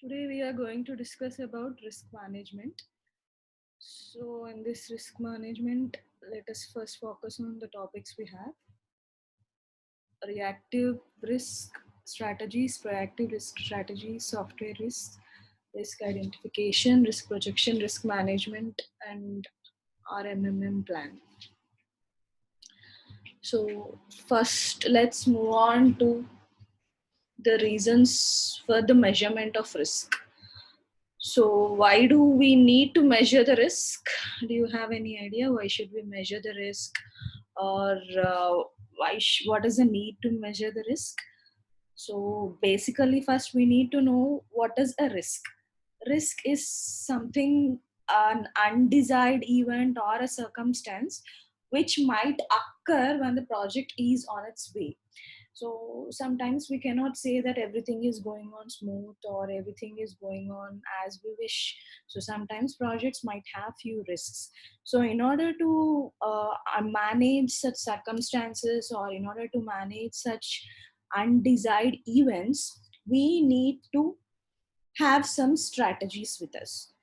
Today we are going to discuss about risk management. So in this risk management, let us first focus on the topics we have. Reactive risk strategies, proactive risk strategies, software risks, risk identification, risk projection, risk management, and RMMM plan. So first let's move on to the reasons for the measurement of risk. So why do we need to measure the risk? Do you have any idea why should we measure the risk, or what is the need to measure the risk? So basically, first we need to know what is a risk. Risk is something, an undesired event or a circumstance which might occur when the project is on its way. So sometimes we cannot say that everything is going on smooth or everything is going on as we wish. So sometimes projects might have few risks. So in order to manage such circumstances, or in order to manage such undesired events, we need to have some strategies with us.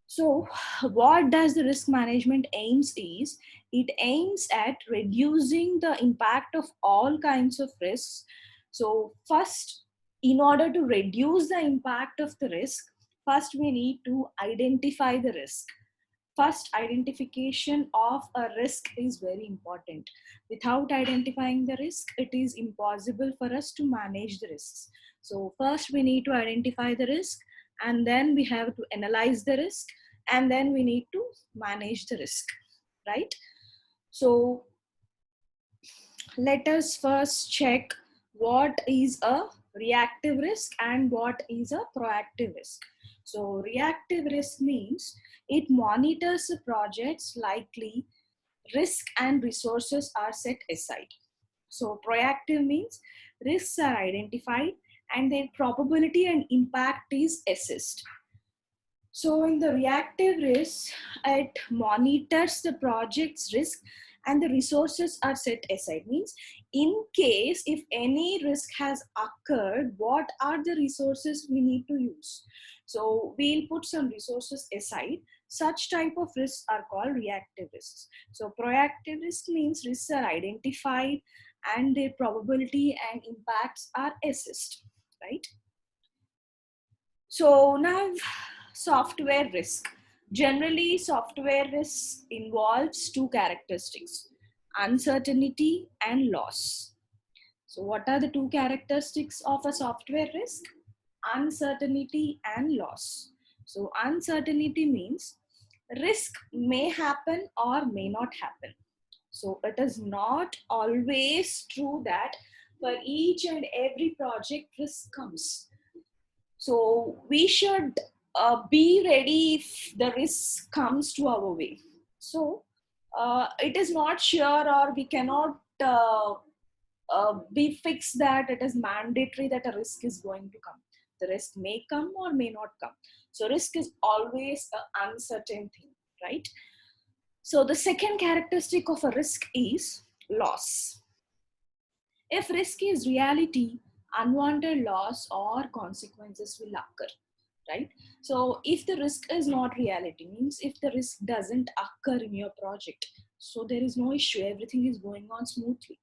So what does the risk management aims is, it aims at reducing the impact of all kinds of risks. So first, in order to reduce the impact of the risk, first we need to identify the risk. First, identification of a risk is very important. Without identifying the risk, it is impossible for us to manage the risks. So first we need to identify the risk, and then we have to analyze the risk, and then we need to manage the risk, right? So let us first check what is a reactive risk and what is a proactive risk. So reactive risk means it monitors the project's likely risk and resources are set aside. So proactive means risks are identified and their probability and impact is assessed. So in the reactive risk, it monitors the project's risk and the resources are set aside. Means in case if any risk has occurred, what are the resources we need to use? So we'll put some resources aside. Such type of risks are called reactive risks. So proactive risk means risks are identified and their probability and impacts are assessed, right? So now, software risk. Generally, software risk involves two characteristics: uncertainty and loss. So what are the two characteristics of a software risk? Uncertainty and loss. So uncertainty means risk may happen or may not happen. So it is not always true that for each and every project risk comes. So we should be ready if the risk comes to our way. So it is not sure, or we cannot be fixed that it is mandatory that a risk is going to come. The risk may come or may not come. So risk is always an uncertain thing, right? So the second characteristic of a risk is loss. If risk is reality, unwanted loss or consequences will occur, right? So if the risk is not reality, means if the risk doesn't occur in your project, so there is no issue, everything is going on smoothly.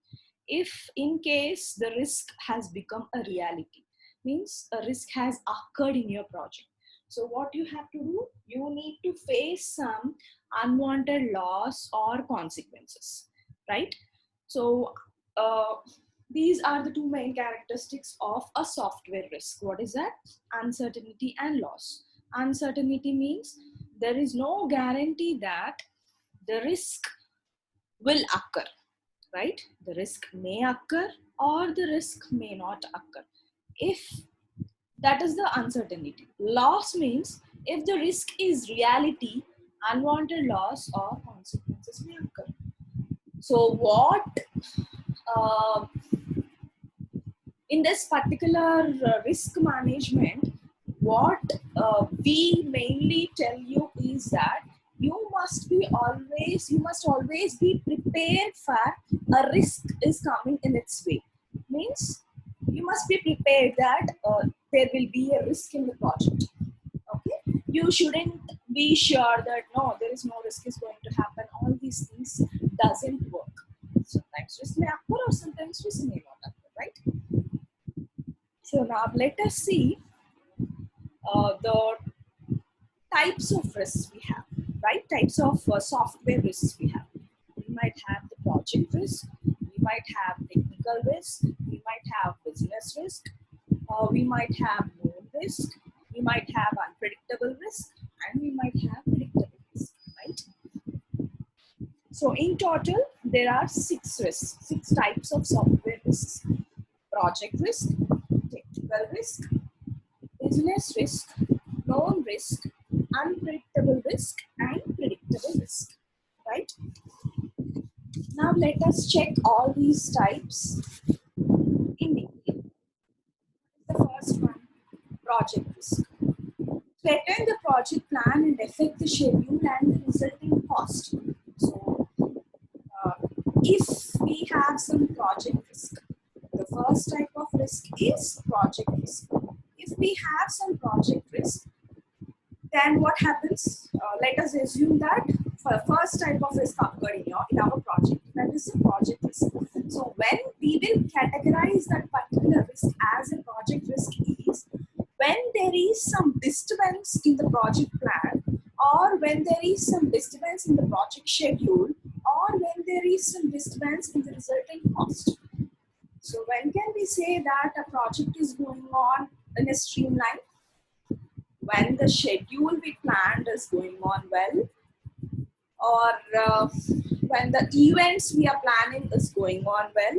If in case the risk has become a reality, means a risk has occurred in your project, so what you have to do, you need to face some unwanted loss or consequences, right? So uh, these are the two main characteristics of a software risk. What is that? Uncertainty and loss. Uncertainty means there is no guarantee that the risk will occur, right? The risk may occur or the risk may not occur. If that is the uncertainty. Loss means if the risk is reality, unwanted loss or consequences may occur. So what uh, in this particular risk management, what we mainly tell you is that you must always be prepared for a risk is coming in its way. Means you must be prepared that there will be a risk in the project. Okay, you shouldn't be sure that no, there is no risk is going to happen. All these things doesn't work. Sometimes risk may occur or sometimes risk may not occur, right? So now let us see the types of risks we have, right? Types of software risks we have. We might have the project risk, we might have technical risk, we might have business risk, we might have known risk, we might have unpredictable risk, and we might have predictable risk, right? So in total, there are 6 risks, 6 types of software risks: project risk, technical risk, business risk, known risk, unpredictable risk, and predictable risk, right? Now let us check all these types in detail. The first one, project risk. Threaten the project plan and affect the schedule and the resulting cost. So, uh, if we have some project risk, the first type of risk is project risk. If we have some project risk, then what happens? Let us assume that for the first type of risk occurred in our project, that is the project risk. So when we will categorize that particular risk as a project risk is when there is some disturbance in the project plan, or when there is some disturbance in the project schedule, or when there is some disturbance in the resulting cost. So when can we say that a project is going on in a streamline? When the schedule we planned is going on well, or when the events we are planning is going on well,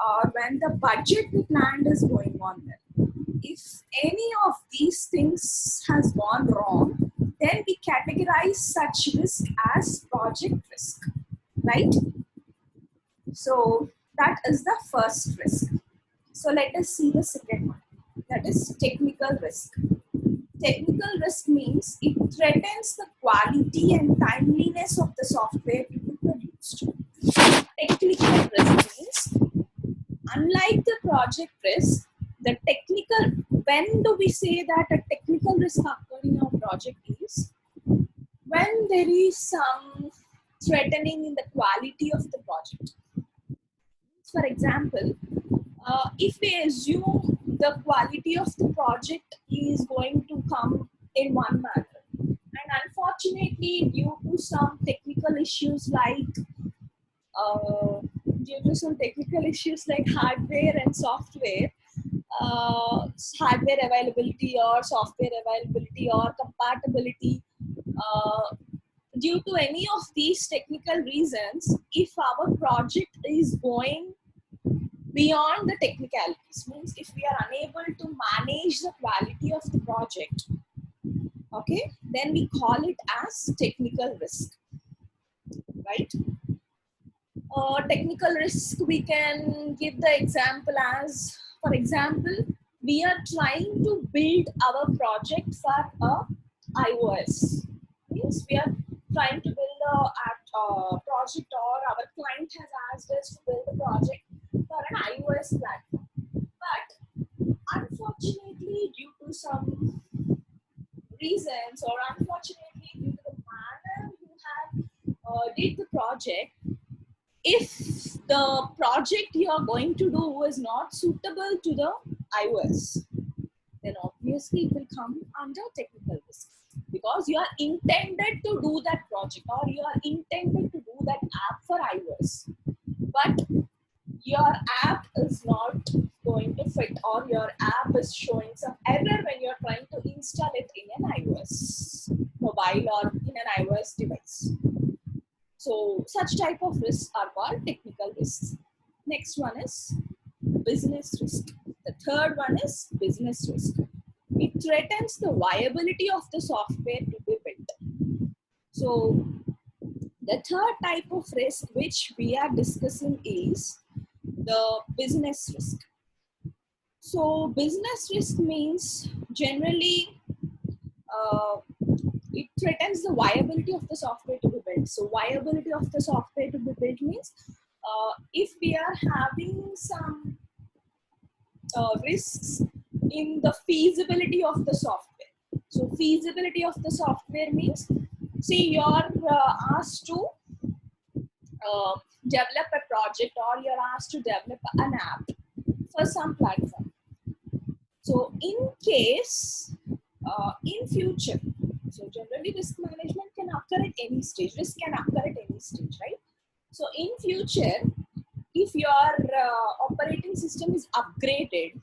or when the budget we planned is going on well. If any of these things has gone wrong, then we categorize such risk as project risk, right? So that is the first risk. So let us see the second one, that is technical risk. Technical risk means it threatens the quality and timeliness of the software to be produced. Technical risk means, unlike the project risk, the technical, when do we say that a technical risk occurring in our project is? When there is some threatening in the quality of the project. For example, if we assume the quality of the project is going to come in one manner, and unfortunately due to some technical issues like hardware and software, hardware availability or software availability or compatibility, due to any of these technical reasons, if our project is going beyond the technicalities, means if we are unable to manage the quality of the project, okay, then we call it as technical risk, right? Technical risk, we can give the example as, for example, we are trying to build our project for a iOS, means we are trying to build a project, or our client has asked us to build a project for an iOS platform. But unfortunately, due to some reasons, or unfortunately due to the manner you have did the project, if the project you are going to do is not suitable to the iOS, then obviously it will come under technical risk, because you are intended to do that project, or you are intended to do that app for iOS, but your app is not going to fit, or your app is showing some error when you're trying to install it in an iOS mobile or in an iOS device. So such type of risks are called technical risks. Next one is business risk. The third one is business risk. It threatens the viability of the software to be built. So the third type of risk which we are discussing is the business risk. So business risk means generally it threatens the viability of the software to be built. So viability of the software to be built means if we are having some risks in the feasibility of the software. So feasibility of the software means, see, you're asked to develop a project, or you're asked to develop an app for some platform. So in case, in future, so generally risk management can occur at any stage. Risk can occur at any stage, right? So in future, if your operating system is upgraded,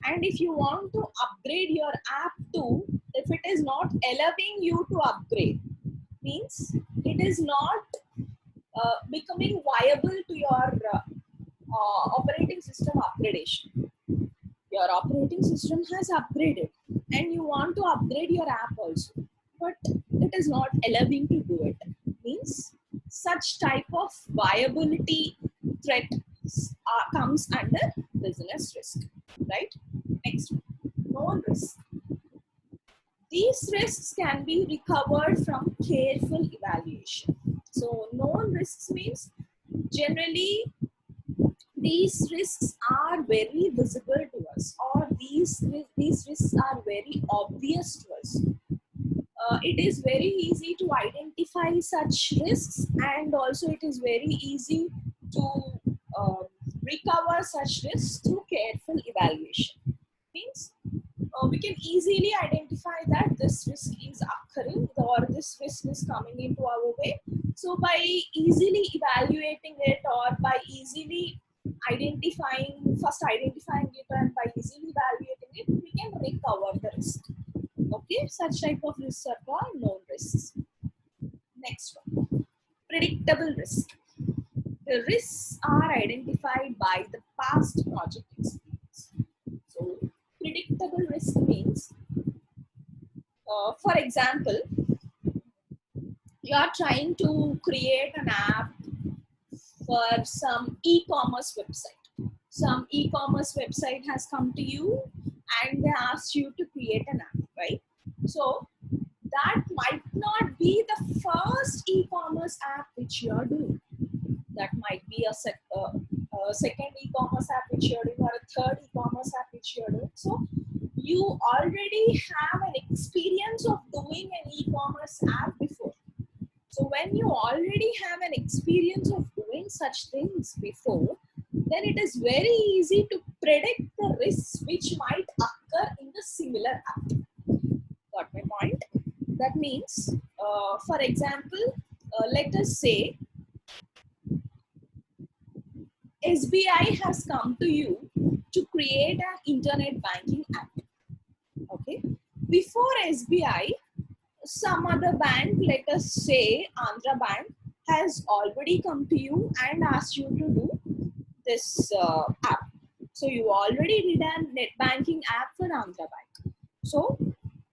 and if you want to upgrade your app too, if it is not allowing you to upgrade, means it is not becoming viable to your operating system upgradation. Your operating system has upgraded and you want to upgrade your app also, but it is not allowing to do it, means such type of viability threat comes under business risk, right? Next, known risk. These risks can be recovered from careful evaluation. So known risks means generally these risks are very visible to us, or these risks are very obvious to us. It is very easy to identify such risks, and also it is very easy to recover such risks through careful evaluation. Means we can easily identify that this risk is occurring, or this risk is coming into our way. So by easily evaluating it, or by easily identifying it, and by easily evaluating it, we can recover the risk. Okay, such type of risks are called known risks. Next one, predictable risk. The risks are identified by the past project experience. So predictable risk means, for example, you are trying to create an app for some e-commerce website. Some e-commerce website has come to you and they asked you to create an app, right? So that might not be the first e-commerce app which you are doing. That might be a second e-commerce app which you're doing, or a third e-commerce app which you're doing. So you already have an experience of doing an e-commerce app before. So when you already have an experience of doing such things before, then it is very easy to predict the risks which might occur in the similar app. Got my point? That means, for example, let us say SBI has come to you to create an internet banking app. Okay. Before SBI, some other bank, let us say Andhra Bank, has already come to you and asked you to do this app. So you already did a net banking app for Andhra Bank. So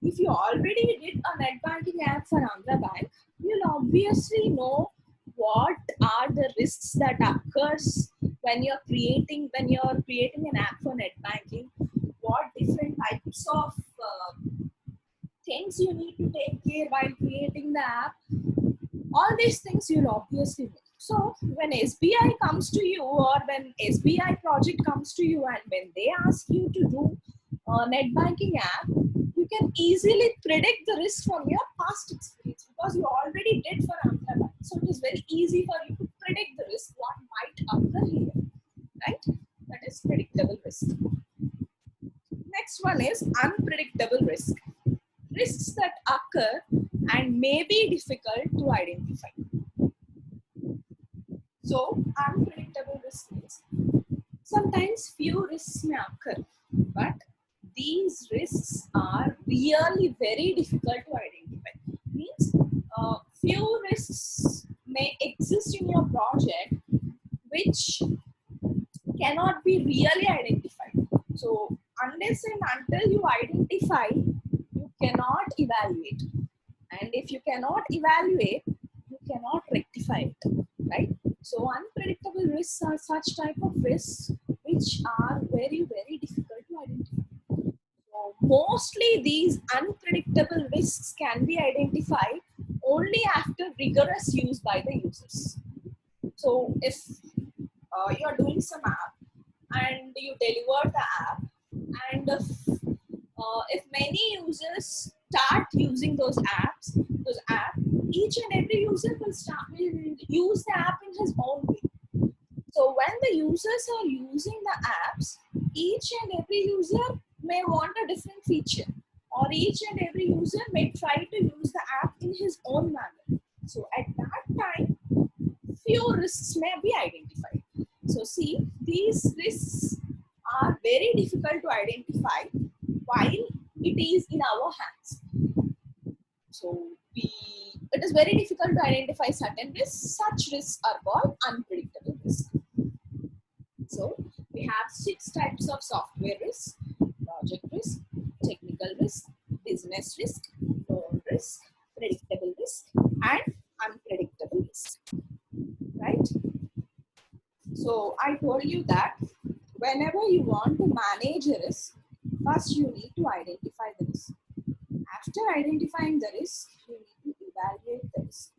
if you already did a net banking app for Andhra Bank, you'll obviously know what are the risks that occurs when you're creating an app for net banking. What different types of things you need to take care while creating the app. All these things you'll obviously know. So when SBI comes to you, or when SBI project comes to you, and when they ask you to do a net banking app, you can easily predict the risk from your past experience, because you already did for Andhra Bank. So it is very easy for you to predict the risk, what might occur here, right? That is predictable risk. Next one is unpredictable risk. Risks that occur and may be difficult to identify. So unpredictable risk means sometimes few risks may occur, but these risks are really very difficult to identify. Means few risks may exist in your project which cannot be really identified. So unless and until you identify, you cannot evaluate. And if you cannot evaluate, you cannot rectify it, right? So unpredictable risks are such type of risks which are very, very difficult to identify. So mostly these unpredictable risks can be identified only after rigorous use by the users. So if you're doing some app and you deliver the app, and if many users start using those apps, each and every user will use the app in his own way. So when the users are using the apps, each and every user may want a different feature, or each and every user may try to use the app in his own manner. So at that time, few risks may be identified. So see, these risks are very difficult to identify while it is in our hands. So it is very difficult to identify certain risks. Such risks are called unpredictable risks. So we have 6 types of software risk: project risk, technical risk, business risk, known risk, predictable risk, and unpredictable risk. Right? So I told you that whenever you want to manage a risk, first you need to identify the risk. After identifying the risk, you need to evaluate the risk.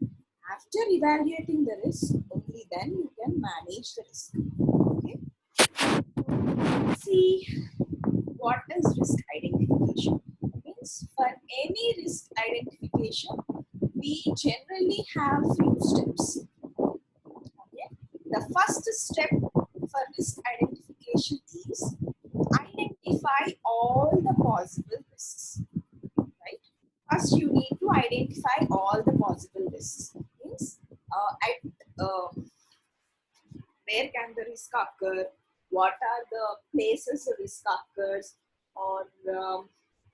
After evaluating the risk, only then you can manage the risk. Okay. See, what is risk identification? Means for any risk identification, we generally have few steps. Okay. The first step for risk identification is identify all the possible risks. Right? First, you need to identify all the possible risks. Means where can the risk occur? What are the places the risk occurs? Or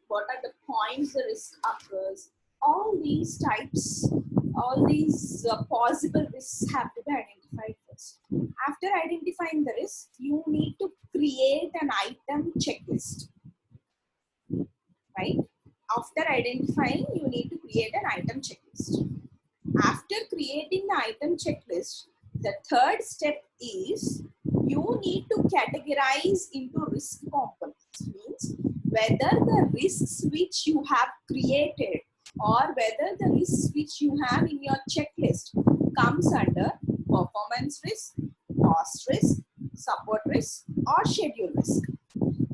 what are the points the risk occurs? All these types, all these possible risks have to be identified first. After identifying the risk, you need to create an item checklist. Right? After identifying, you need to create an item checklist. After creating the item checklist, the third step is you need to categorize into risk components. Means whether the risks which you have created or whether the risks which you have in your checklist comes under performance risk, cost risk, support risk, or schedule risk.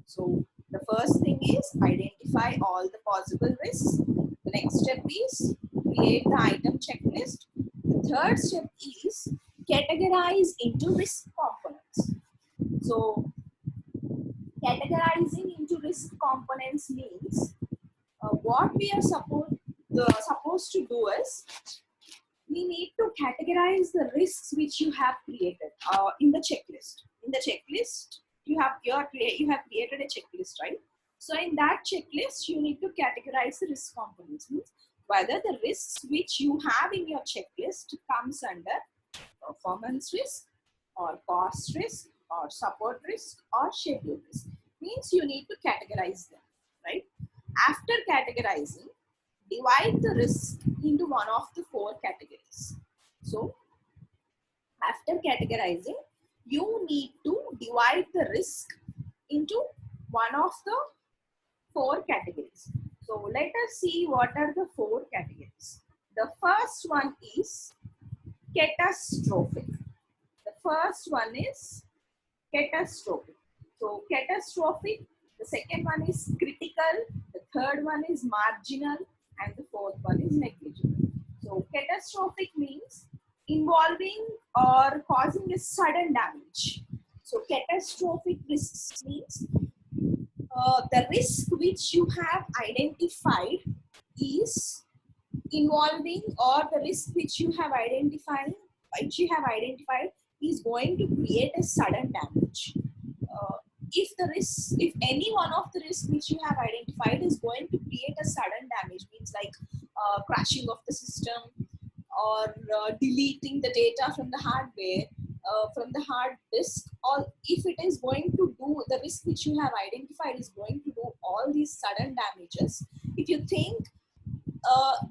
So the first thing is identify all the possible risks. The next step is create the item checklist. The third step is categorize into risk components. So categorizing into risk components means what we are supposed to do is we need to categorize the risks which you have created in the checklist. In the checklist, you have created a checklist, right? So in that checklist, you need to categorize the risk components. Means whether the risks which you have in your checklist comes under performance risk or cost risk or support risk or schedule risk. Means you need to categorize them, right? After categorizing, divide the risk into one of the 4 categories. So after categorizing, you need to divide the risk into one of the 4 categories. So let us see what are the 4 categories. The first one is catastrophic. The first one is catastrophic. So catastrophic, the second one is critical, the third one is marginal, and the fourth one is negligible. So catastrophic means involving or causing a sudden damage. So catastrophic risks means the risk which you have identified is involving, or the risk which you have identified is going to create a sudden damage. If any one of the risks which you have identified is going to create a sudden damage, means like crashing of the system or deleting the data from the hardware, from the hard disk, or if it is going to do, the risk which you have identified is going to do all these sudden damages. If you think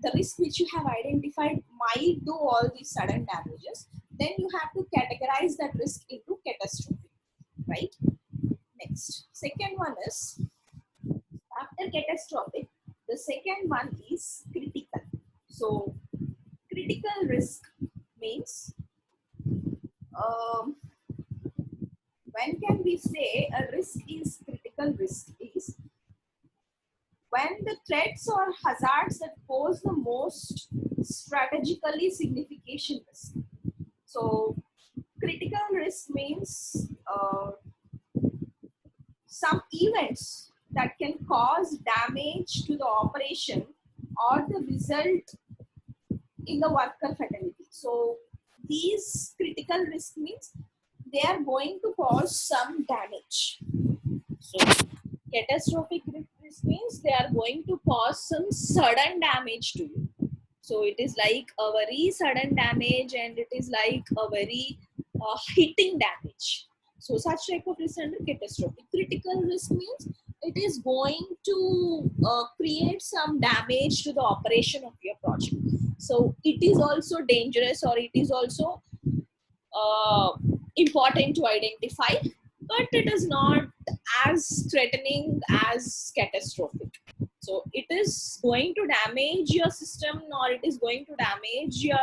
the risk which you have identified might do all these sudden damages, then you have to categorize that risk into catastrophic, right? Next, second one is, after catastrophic, the second one is critical. So critical risk means when when can we say a risk is critical risk is when the threats or hazards that pose the most strategically significant risk. So critical risk means some events that can cause damage to the operation or the result in the worker fatality. So these critical risk means they are going to cause some damage. So catastrophic risk means they are going to cause some sudden damage to you. So it is like a very sudden damage and it is like a very hitting damage. So such type of risk under catastrophic. Critical risk means it is going to create some damage to the operation of your project. So it is also dangerous or it is also uh, important to identify, but it is not as threatening as catastrophic. So it is going to damage your system or it is going to damage your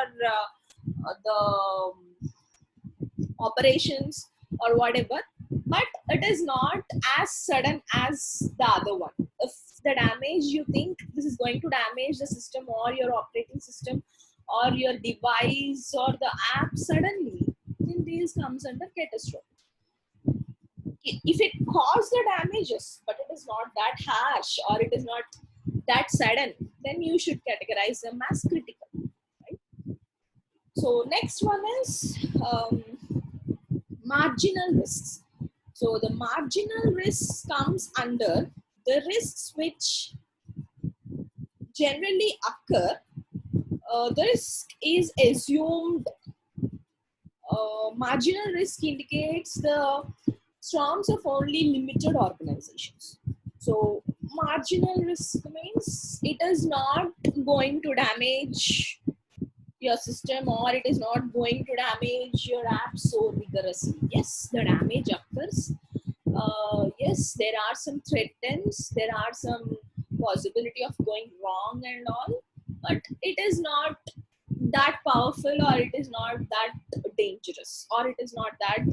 the operations or whatever, but it is not as sudden as the other one. If the damage you think this is going to damage the system or your operating system or your device or the app suddenly, then these comes under catastrophe. If it caused the damages but it is not that harsh or it is not that sudden, then you should categorize them as critical, right? So next one is marginal risks. So the marginal risks comes under the risks which generally occur. The risk is assumed. Marginal risk indicates the storms of only limited organizations. So marginal risk means it is not going to damage your system or it is not going to damage your app so rigorously. Yes, the damage occurs. Yes, there are some threats, there are some possibility of going wrong and all, but it is not that powerful or it is not that dangerous or it is not that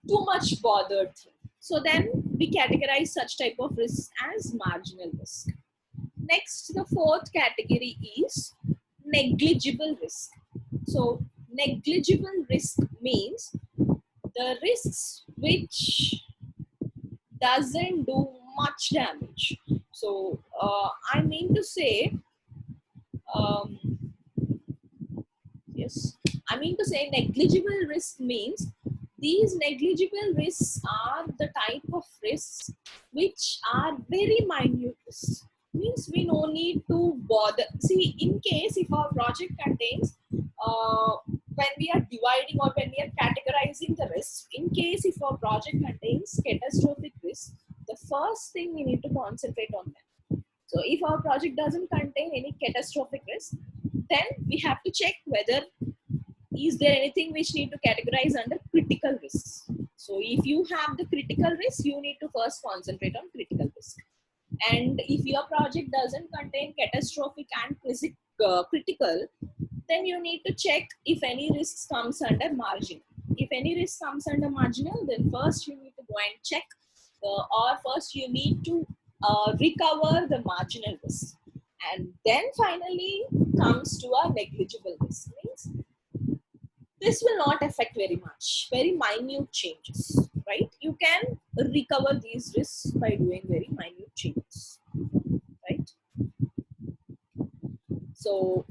too much bothered thing. So then we categorize such type of risk as marginal risk. Next, the fourth category is negligible risk. So negligible risk means the risks which doesn't do much damage. So I mean to say, um, yes, I mean to say negligible risk means these negligible risks are the type of risks which are very minute risks. Means we no need to bother. See, in case if our project contains, when we are dividing or when we are categorizing the risks, in case if our project contains catastrophic risks, the first thing we need to concentrate on them. So if our project doesn't contain any catastrophic risk, then we have to check whether is there anything which need to categorize under critical risks. So if you have the critical risk, you need to first concentrate on critical risk. And if your project doesn't contain catastrophic and critical, then you need to check if any risks comes under marginal. If any risk comes under marginal, then first you need to go and check, or first you need to recover the marginal risk. And then finally comes to a negligible risk. Means this will not affect very much, very minute changes, right? You can recover these risks by doing very minute changes, right? So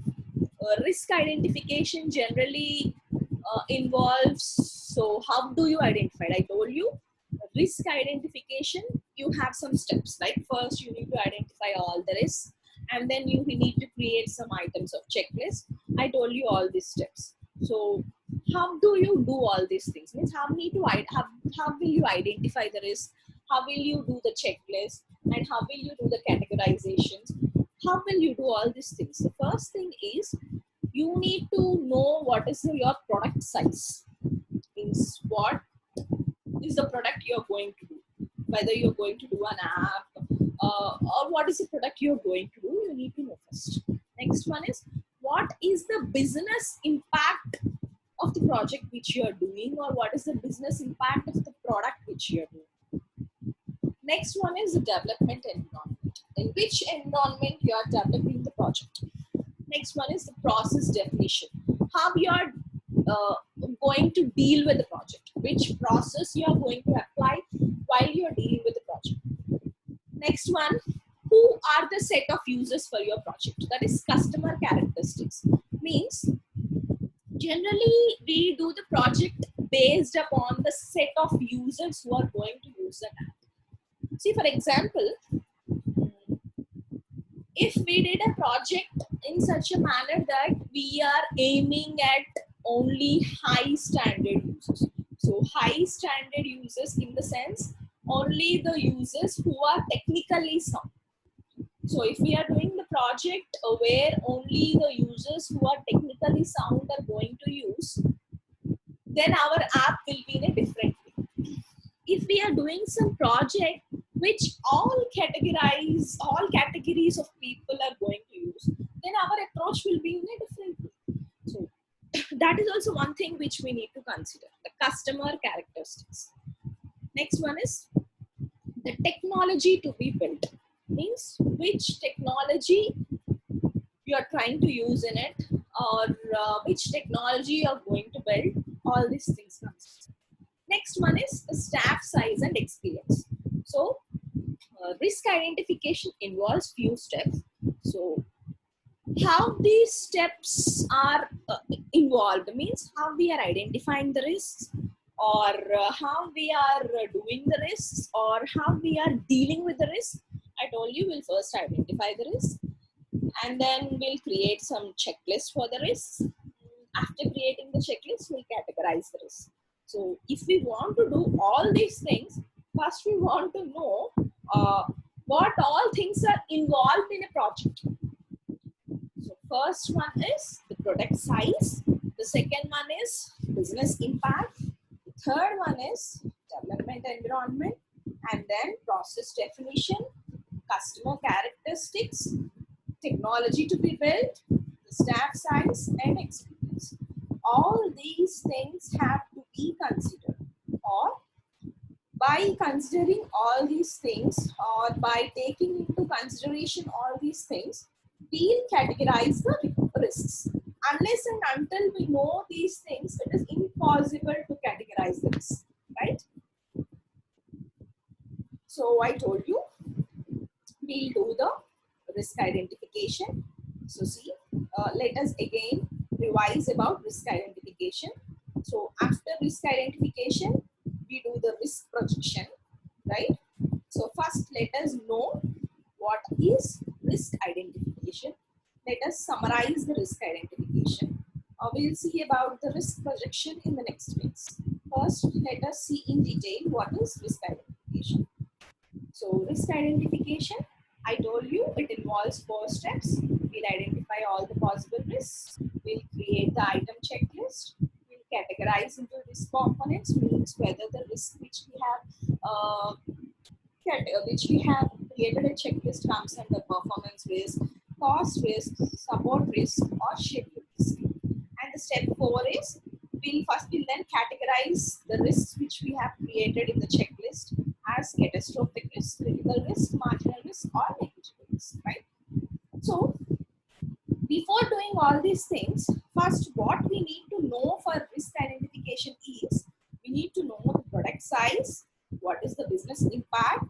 risk identification generally involves, so how do you identify it? I told you risk identification, you have some steps. Like first you need to identify all the risks and then you need to create some items of checklist. I told you all these steps. So how do you do all these things? Means how will you identify the risk? How will you do the checklist? And how will you do the categorizations? How will you do all these things? The first thing is you need to know what is your product size. Means what is the product you're going to do? Whether you're going to do an app or what is the product you're going to do, you need to know first. Next one is what is the business impact of the project which you are doing, or what is the business impact of the product which you are doing. Next one is the development environment. In which environment you are developing the project. Next one is the process definition. How you are going to deal with the project. Which process you are going to apply while you are dealing with the project. Next one, who are the set of users for your project? That is customer characteristics. Means generally we do the project based upon the set of users who are going to use the app. See, for example, if we did a project in such a manner that we are aiming at only high standard users. So high standard users in the sense only the users who are technically sound. So if we are doing the project where only the users who are technically sound are going to use, then our app will be in a different way. If we are doing some project which all categories of people are going to use, then our approach will be in a different way. So that is also one thing which we need to consider, the customer characteristics. Next one is the technology to be built. Means which technology you are trying to use in it, or which technology you are going to build. All these things comes. Next one is the staff size and experience. So risk identification involves few steps. So how these steps are involved means how we are identifying the risks, or how we are doing the risks, or how we are dealing with the risk. I told you we'll first identify the risk, and then we'll create some checklist for the risks. After creating the checklist, we'll categorize the risks. So if we want to do all these things, first we want to know what all things are involved in a project. So first one is the product size. The second one is business impact. The third one is development environment, and then process definition, customer characteristics, technology to be built, the staff size, and experience. All these things have to be considered, or by considering all these things, or by taking into consideration all these things, we'll categorize the risks. Unless and until we know these things, it is impossible to categorize the risks, right? So I told you we'll do the risk identification. So see, let us again revise about risk identification. So after risk identification, we do the risk projection, right? So first let us know what is risk identification. Let us summarize the risk identification. We'll see about the risk projection in the next phase. First, let us see in detail what is risk identification. So risk identification, I told you it involves 4 steps. We'll identify all the possible risks. We'll create the item checklist. We'll categorize into risk components, means whether the risk which we have created a checklist comes under performance risk, cost risk, support risk, or schedule risk. And the step 4 is we'll then categorize the risks which we have created in the checklist as catastrophic risk, critical risk, marginal risk, or negligible risk, right? So before doing all these things, first what we need to know for risk identification is we need to know the product size, what is the business impact,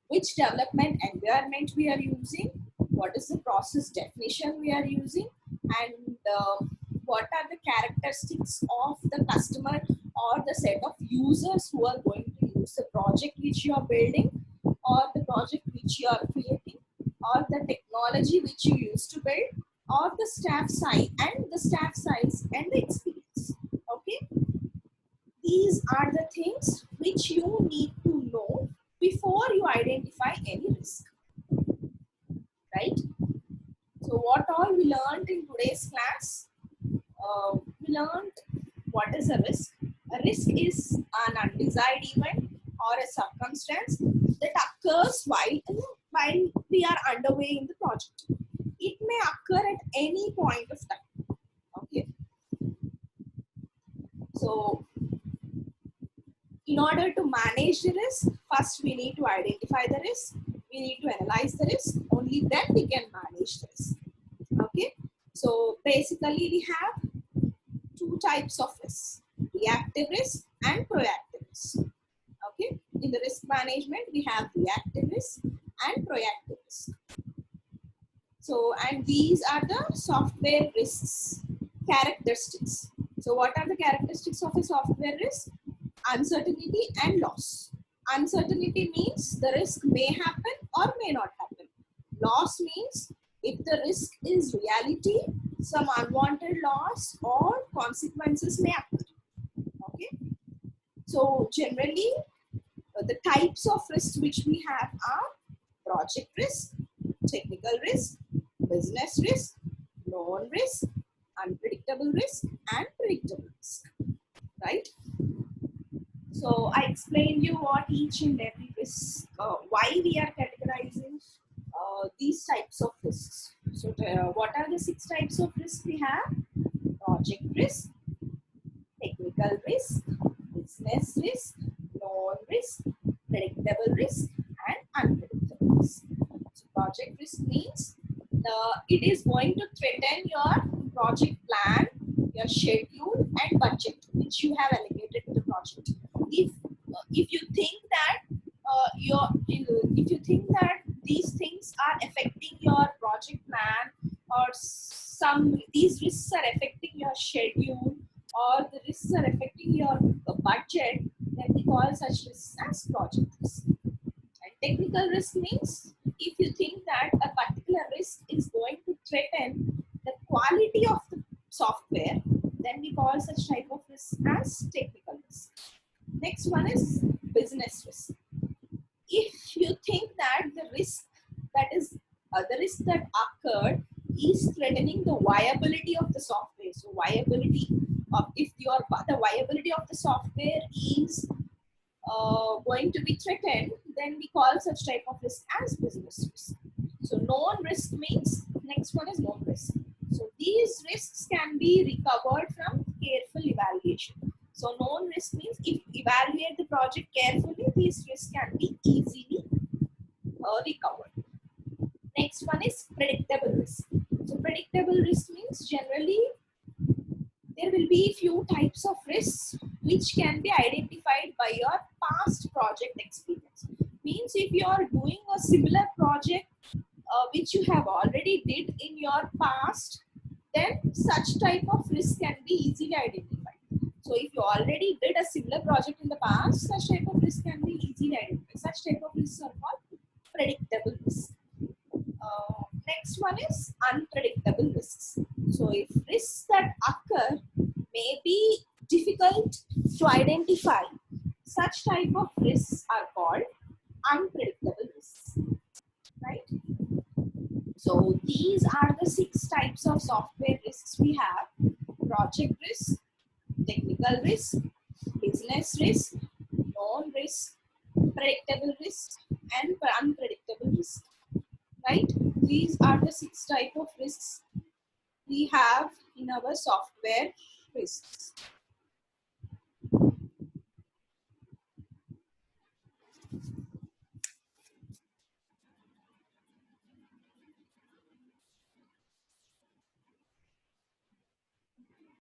which development environment we are using, what is the process definition we are using, and what are the characteristics of the customer or the set of users who are going to use the project which you are building, or the project which you are creating, or the technology which you use to build, or the staff size and the experience. Okay, these are the things which you need to know before you identify any risk, right? So what all we learned in today's class? We learned what is a risk. A risk is an undesired event or a circumstance that occurs while we are underway in the project. It may occur at any point of time. Okay. So in order to manage the risk, first we need to identify the risk, we need to analyze the risk, only then we can manage the risk. Okay, so basically we have two types of risk: reactive risk and proactive risk. Okay, in the risk management we have reactive risk and proactive risk. So, and these are the software risks characteristics. So what are the characteristics of a software risk? Uncertainty and loss. Uncertainty means the risk may happen or may not happen. Loss means if the risk is reality, some unwanted loss or consequences may occur. Okay. So generally, the types of risks which we have are project risk, technical risk, business risk, known risk, unpredictable risk, and predictable risk. Right? So I explained you what each and every risk, why we are categorizing these types of risks. So what are the 6 types of risks we have? Project risk, technical risk, business risk, known risk, predictable risk, and unpredictable risk. So project risk means it is going to threaten your project plan, your schedule, and budget which you have allocated to the project. If you think that if you think that these things are affecting your project plan, or these risks are affecting your schedule, or the risks are affecting your budget, then we call such risks as project risk. And technical risk means if you think that a particular risk is going to threaten the quality of the software, then we call such type of risk as technical risk. Next one is business risk. If you think that the risk that occurred is threatening the viability of the software, so viability of the viability of the software is going to be threatened, then we call such type of risk as business risk. So known risk means, next one is known risk. So these risks can be recovered from careful evaluation. So known risk means if you evaluate the project carefully, these risks can be easily recovered. Next one is predictable risk. So predictable risk means generally there will be few types of risks which can be identified by your past project experience. Means if you are doing a similar project which you have already did in your past, then such type of risk can be easily identified. So if you already did a similar project in the past, such type of risk can be easily identified. Such type of risks are called predictable risks. Next one is unpredictable risks. So if risks that occur may be difficult to identify, such type of risks are called unpredictable risks. Right? So these are the 6 types of software risks we have: project risk, technical risk, business risk, known risk, predictable risk, and unpredictable risk. Right? These are the 6 types of risks we have in our software risks.